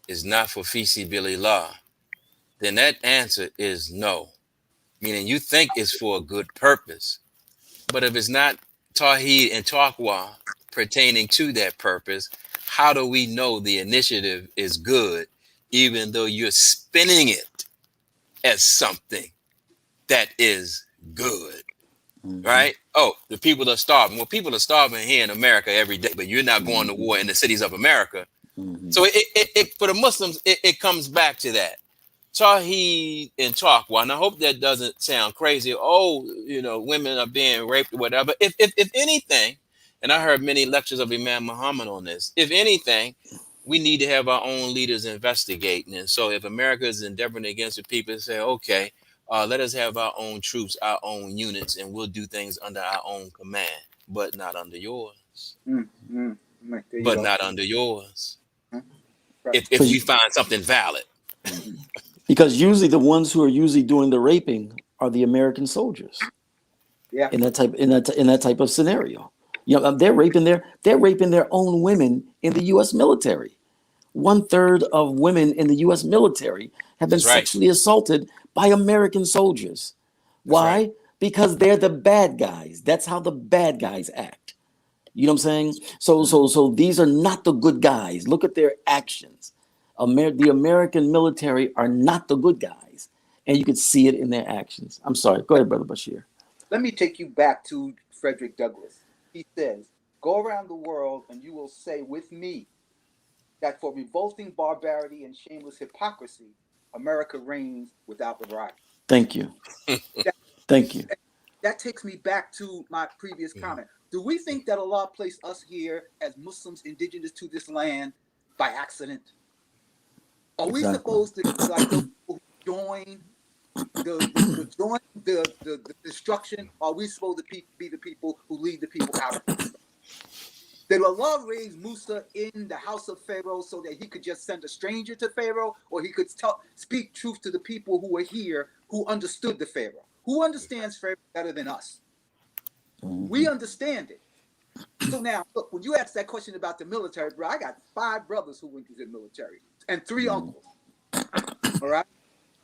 is not for feasibilillah, then that answer is no. Meaning you think it's for a good purpose. But if it's not Tawheed and Taqwa pertaining to that purpose, how do we know the initiative is good, even though you're spinning it as something that is good, right? Oh, the people are starving. Well, people are starving here in America every day, but you're not going to war in the cities of America. So it for the Muslims, it comes back to that. Tawheed and Taqwa, and I hope that doesn't sound crazy. Oh, women are being raped or whatever. If anything, and I heard many lectures of Imam Muhammad on this. If anything, we need to have our own leaders investigating. And so, if America is endeavoring against the people, say, okay, let us have our own troops, our own units, and we'll do things under our own command, but not under yours. There you But go. not under yours. Right. If we find something valid. Because usually the ones who are usually doing the raping are the American soldiers. Yeah. In that type of scenario, they're raping their own women in the U.S. military. 1/3 of women in the U.S. military have been That's right. sexually assaulted by American soldiers. Why? right. Because they're the bad guys. That's how the bad guys act. You know what I'm saying? So these are not the good guys. Look at their actions. The American military are not the good guys, and you can see it in their actions. I'm sorry. Go ahead, Brother Bashir. Let me take you back to Frederick Douglass. He says, "Go around the world and you will say with me that for revolting barbarity and shameless hypocrisy, America reigns without the right." Thank you. Thank you. That takes me back to my previous comment. Do we think that Allah placed us here as Muslims indigenous to this land by accident? Are we supposed to, like those who join the destruction? Are we supposed to be the people who lead the people out? Did Allah raise Musa in the house of Pharaoh so that he could just send a stranger to Pharaoh, or he could speak truth to the people who were here who understood the Pharaoh? Who understands Pharaoh better than us? We understand it. So now, look, when you ask that question about the military, bro, I got 5 brothers who went to the military and 3 uncles. All right?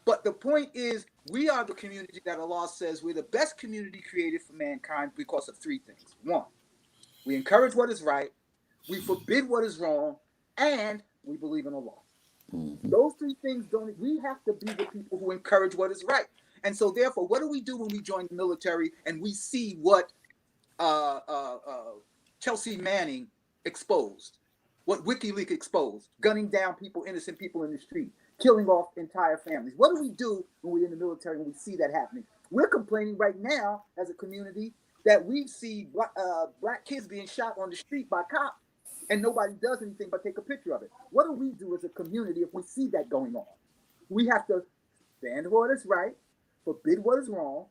But the point is, we are the community that Allah says we're the best community created for mankind because of 3 things. 1, we encourage what is right, we forbid what is wrong, and we believe in Allah. Those 3 things we have to be the people who encourage what is right. And so therefore, what do we do when we join the military and we see what Chelsea Manning exposed, what WikiLeaks exposed, gunning down people, innocent people in the street, killing off entire families? What do we do when we're in the military when we see that happening? We're complaining right now as a community that we see black kids being shot on the street by cops and nobody does anything but take a picture of it. What do we do as a community if we see that going on? We have to stand for what is right, forbid what is wrong,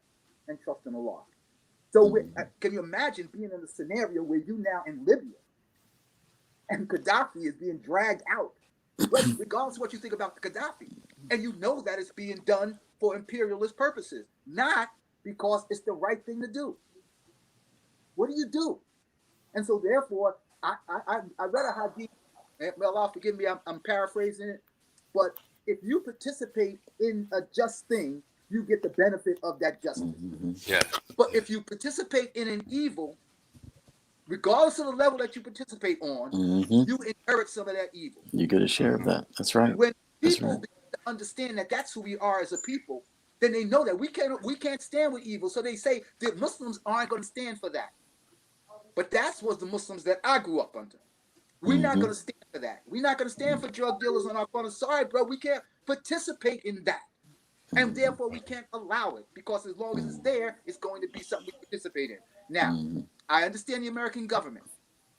and trust in Allah. So can you imagine being in a scenario where you now in Libya and Gaddafi is being dragged out, regardless of what you think about Gaddafi, and you know that it's being done for imperialist purposes, not because it's the right thing to do. What do you do? And so therefore, I read a hadith, and Allah forgive me, I'm paraphrasing it, but if you participate in a just thing, you get the benefit of that justice. Yeah. But if you participate in an evil, regardless of the level that you participate on, you inherit some of that evil. You get a share of that. That's right. When people begin to understand that that's who we are as a people, then they know that we can't stand with evil. So they say the Muslims aren't going to stand for that. But that was the Muslims that I grew up under. We're not going to stand for that. We're not going to stand for drug dealers on our corner. Sorry, bro, we can't participate in that. And therefore, we can't allow it, because as long as it's there, it's going to be something we participate in. Now, I understand the American government,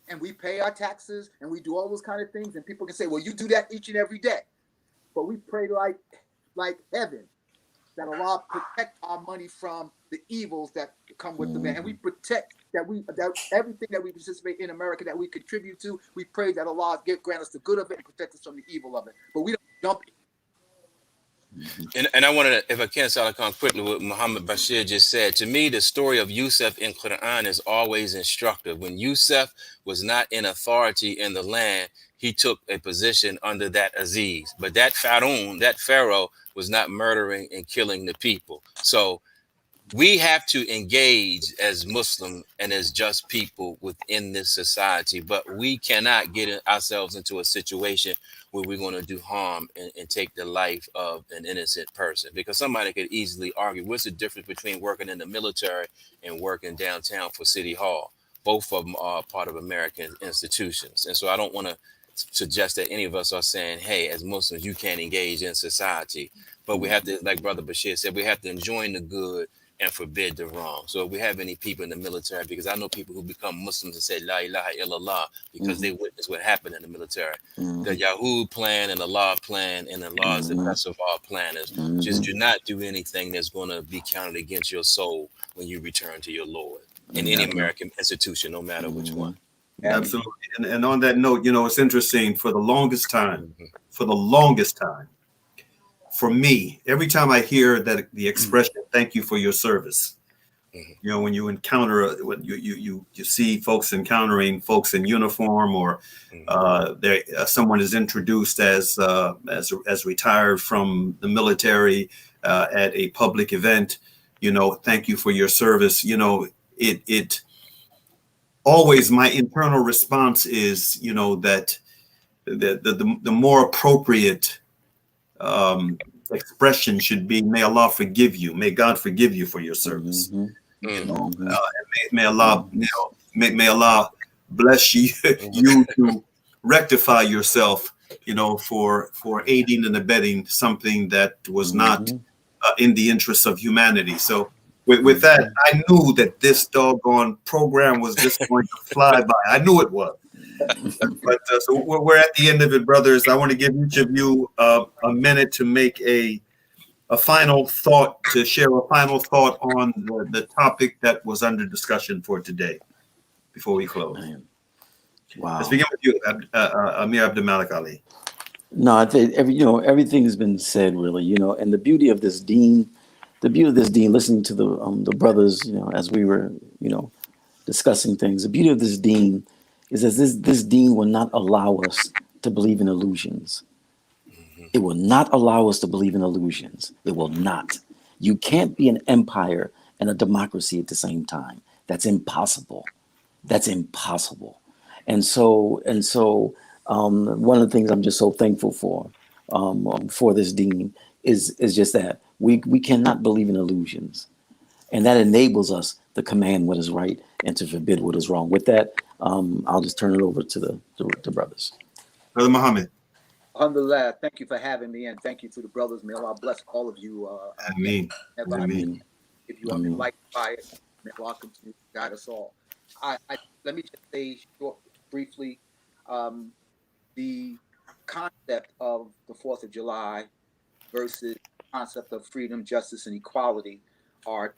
and we pay our taxes, and we do all those kind of things, and people can say, well, you do that each and every day. But we pray like heaven that Allah protect our money from the evils that come with the man. And we protect that everything that we participate in America, that we contribute to, we pray that Allah grant us the good of it and protect us from the evil of it. But we don't dump it. And I wanted to, if I can, Saalakhan, quickly what Muhammad Bashir just said. To me, the story of Yusuf in Quran is always instructive. When Yusuf was not in authority in the land, he took a position under that Aziz. But that Pharaoh, was not murdering and killing the people. So we have to engage as Muslim and as just people within this society, but we cannot get ourselves into a situation where we're going to do harm and take the life of an innocent person. Because somebody could easily argue, what's the difference between working in the military and working downtown for City Hall? Both of them are part of American institutions. And so I don't want to suggest that any of us are saying, hey, as Muslims, you can't engage in society. But we have to, like Brother Bashir said, we have to enjoin the good and forbid the wrong. So if we have any people in the military, because I know people who become Muslims and say La ilaha illallah because they witnessed what happened in the military. The Yahoo plan and Allah plan, and Allah is the best of all planners. Just do not do anything that's going to be counted against your soul when you return to your Lord in any American institution, no matter which one. Absolutely. And on that note, it's interesting, for the longest time, for me, every time I hear that the expression, thank you for your service, when you encounter, when you see folks encountering folks in uniform, or someone is introduced as retired from the military at a public event, thank you for your service. It always, my internal response is, that the more appropriate expression should be, may Allah forgive you, may God forgive you for your service. May Allah, may Allah bless you to rectify yourself, for aiding and abetting something that was not in the interests of humanity. So with that, I knew that this doggone program was just going to fly by. I knew it was. But so we're at the end of it, brothers. I want to give each of you a minute to make a final thought, to share a final thought on the topic that was under discussion for today before we close. Wow. Let's begin with you, Amir Abdel Malik Ali. No, I think everything has been said, really, and the beauty of this deen, listening to the brothers, as we were, discussing things, the beauty of this deen is that this deen will not allow us to believe in illusions. It will not allow us to believe in illusions. It will not. You can't be an empire and a democracy at the same time. That's impossible. That's impossible. And so, one of the things I'm just so thankful for this deen is just that we cannot believe in illusions, and that enables us to command what is right and to forbid what is wrong. With that, I'll just turn it over to the brothers. Brother Muhammad. Alhamdulillah, thank you for having me, and thank you to the brothers. May Allah bless all of you. Ameen. Ameen. If you are enlightened by it, may Allah continue to guide us all. Let me just say briefly, the concept of the 4th of July versus the concept of freedom, justice, and equality are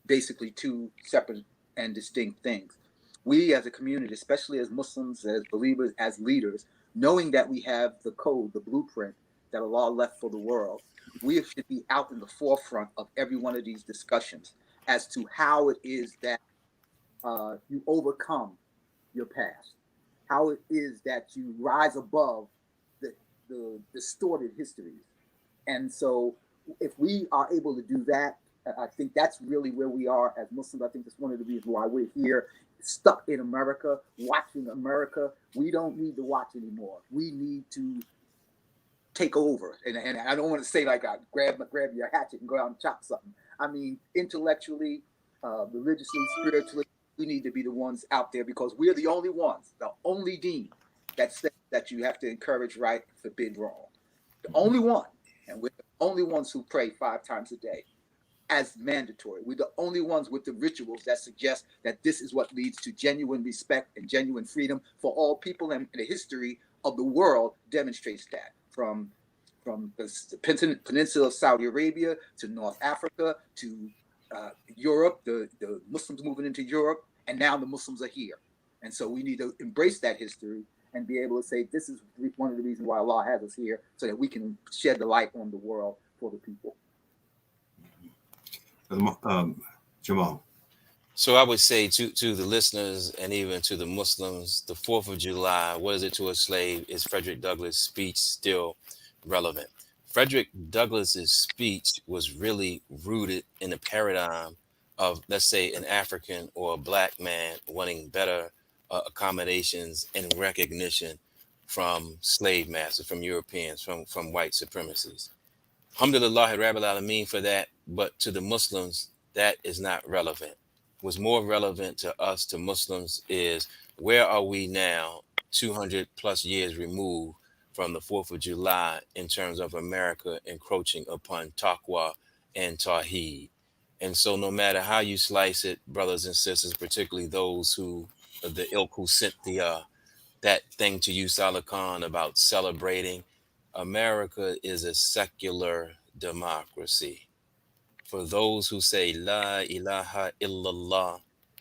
basically two separate and distinct things. We as a community, especially as Muslims, as believers, as leaders, knowing that we have the code, the blueprint that Allah left for the world, we should be out in the forefront of every one of these discussions as to how it is that you overcome your past, how it is that you rise above the distorted histories. And so if we are able to do that, I think that's really where we are as Muslims. I think that's one of the reasons why we're here, stuck in America, watching America. We don't need to watch anymore. We need to take over. And I don't want to say like, grab your hatchet and go out and chop something. I mean, intellectually, religiously, spiritually, we need to be the ones out there, because we're the only ones, the only deen that says that you have to encourage right, forbid wrong. The only one. And we're the only ones who pray 5 times a day as mandatory. We're the only ones with the rituals that suggest that this is what leads to genuine respect and genuine freedom for all people, and the history of the world demonstrates that, from the peninsula of Saudi Arabia to North Africa to Europe, the Muslims moving into Europe, and now the Muslims are here. And so we need to embrace that history and be able to say, this is one of the reasons why Allah has us here, so that we can shed the light on the world for the people. Jamaal. So I would say to the listeners and even to the Muslims, the 4th of July, what is it to a slave? Is Frederick Douglass' speech still relevant? Frederick Douglass's speech was really rooted in the paradigm of, let's say, an African or a Black man wanting better accommodations and recognition from slave masters, from Europeans, from white supremacists. Alhamdulillah Rabbil Alameen for that, but to the Muslims, that is not relevant. What's more relevant to us, to Muslims, is where are we now 200 plus years removed from the 4th of July in terms of America encroaching upon Taqwa and Tawheed. And so no matter how you slice it, brothers and sisters, particularly those who, the ilk who sent that thing to you, Saalakhan, about celebrating, America is a secular democracy. For those who say La ilaha illallah,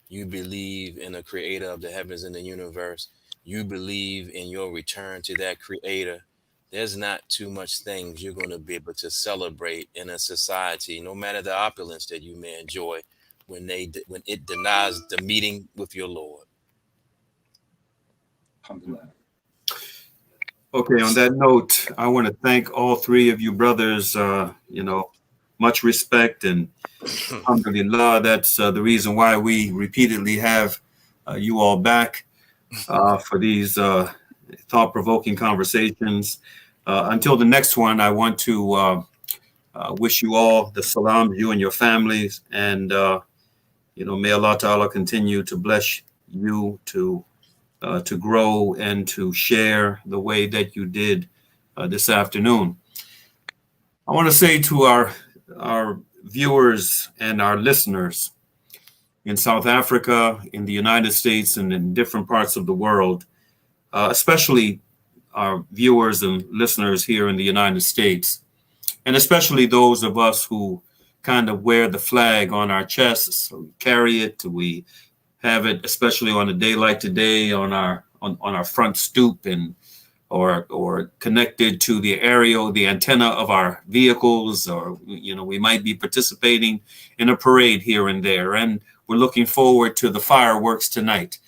you believe in the creator of the heavens and the universe, you believe in your return to that creator, there's not too much things you're going to be able to celebrate in a society, no matter the opulence that you may enjoy, when it denies the meeting with your Lord. Alhamdulillah. Okay, on that note, I want to thank all three of you brothers. Much respect, and alhamdulillah, that's the reason why we repeatedly have you all back for these thought-provoking conversations. Until the next one, I want to wish you all the salam, you and your families, and may Allah Ta'ala continue to bless you to grow and to share the way that you did this afternoon. I want to say to our viewers and our listeners in South Africa, in the United States, and in different parts of the world, especially our viewers and listeners here in the United States, and especially those of us who kind of wear the flag on our chests, so we carry it, we have it, especially on a day like today, on our front stoop, and or connected to the antenna of our vehicles, or we might be participating in a parade here and there, and we're looking forward to the fireworks tonight.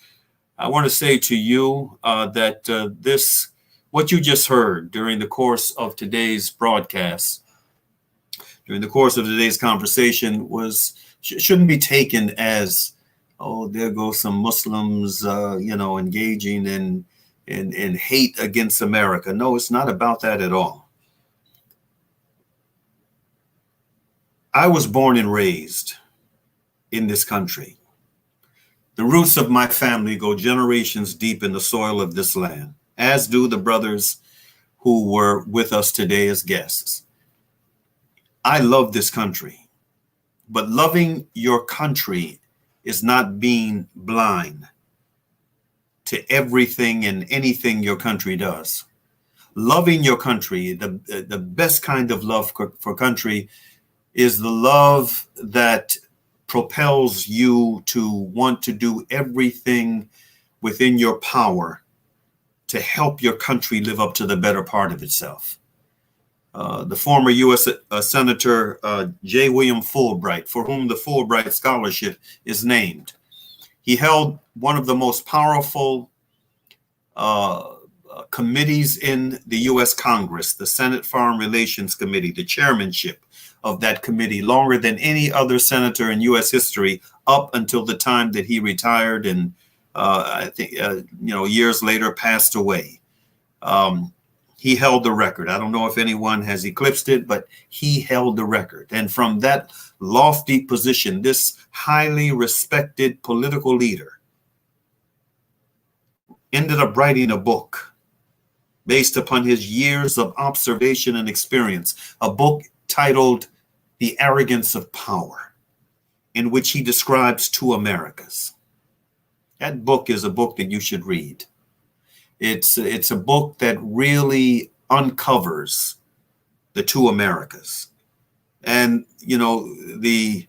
I want to say to you that what you just heard during the course of today's broadcast, during the course of today's conversation, shouldn't be taken as, oh, there go some Muslims, engaging in hate against America. No, it's not about that at all. I was born and raised in this country. The roots of my family go generations deep in the soil of this land, as do the brothers who were with us today as guests. I love this country, but loving your country is not being blind to everything and anything your country does. Loving your country, the best kind of love for country, is the love that propels you to want to do everything within your power to help your country live up to the better part of itself. The former U.S. Senator J. William Fulbright, for whom the Fulbright Scholarship is named, he held one of the most powerful committees in the U.S. Congress, the Senate Foreign Relations Committee, the chairmanship of that committee, longer than any other senator in U.S. history, up until the time that he retired and I think years later passed away. He held the record. I don't know if anyone has eclipsed it, but he held the record. And from that lofty position, this highly respected political leader ended up writing a book based upon his years of observation and experience, a book titled The Arrogance of Power, in which he describes two Americas. That book is a book that you should read. It's a book that really uncovers the two Americas. And, the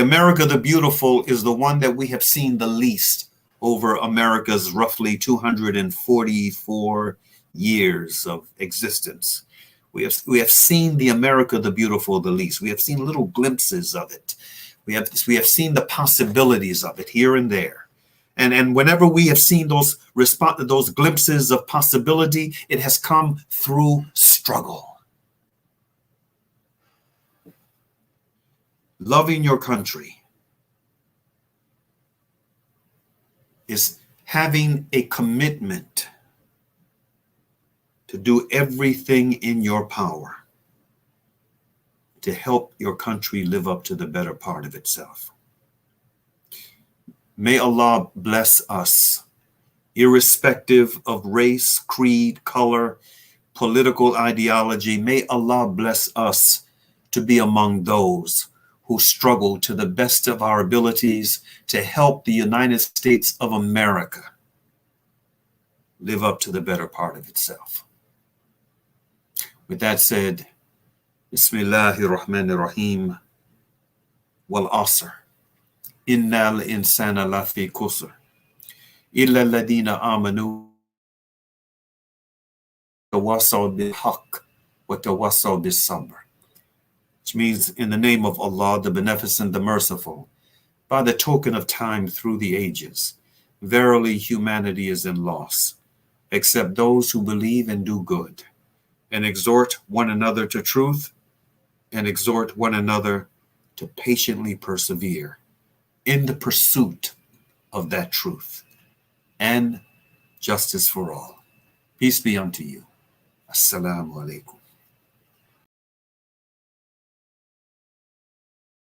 America the Beautiful is the one that we have seen the least over America's roughly 244 years of existence. We have seen the America the Beautiful the least. We have seen little glimpses of it. We have seen the possibilities of it here and there. And whenever we have seen those glimpses of possibility, it has come through struggle. Loving your country is having a commitment to do everything in your power to help your country live up to the better part of itself. May Allah bless us irrespective of race, creed, color, political ideology. May Allah bless us to be among those who struggle to the best of our abilities to help the United States of America live up to the better part of itself. With that said, Bismillahir Rahmanir Rahim. Wal Asr. Innal insana lafi kusr. Illa alladhina amanu tawasaw bil haqq wa tawasaw bis sabr. Which means, in the name of Allah, the Beneficent, the Merciful, by the token of time through the ages, verily humanity is in loss, except those who believe and do good, and exhort one another to truth, and exhort one another to patiently persevere in the pursuit of that truth and justice for all. Peace be unto you. Assalamu alaikum.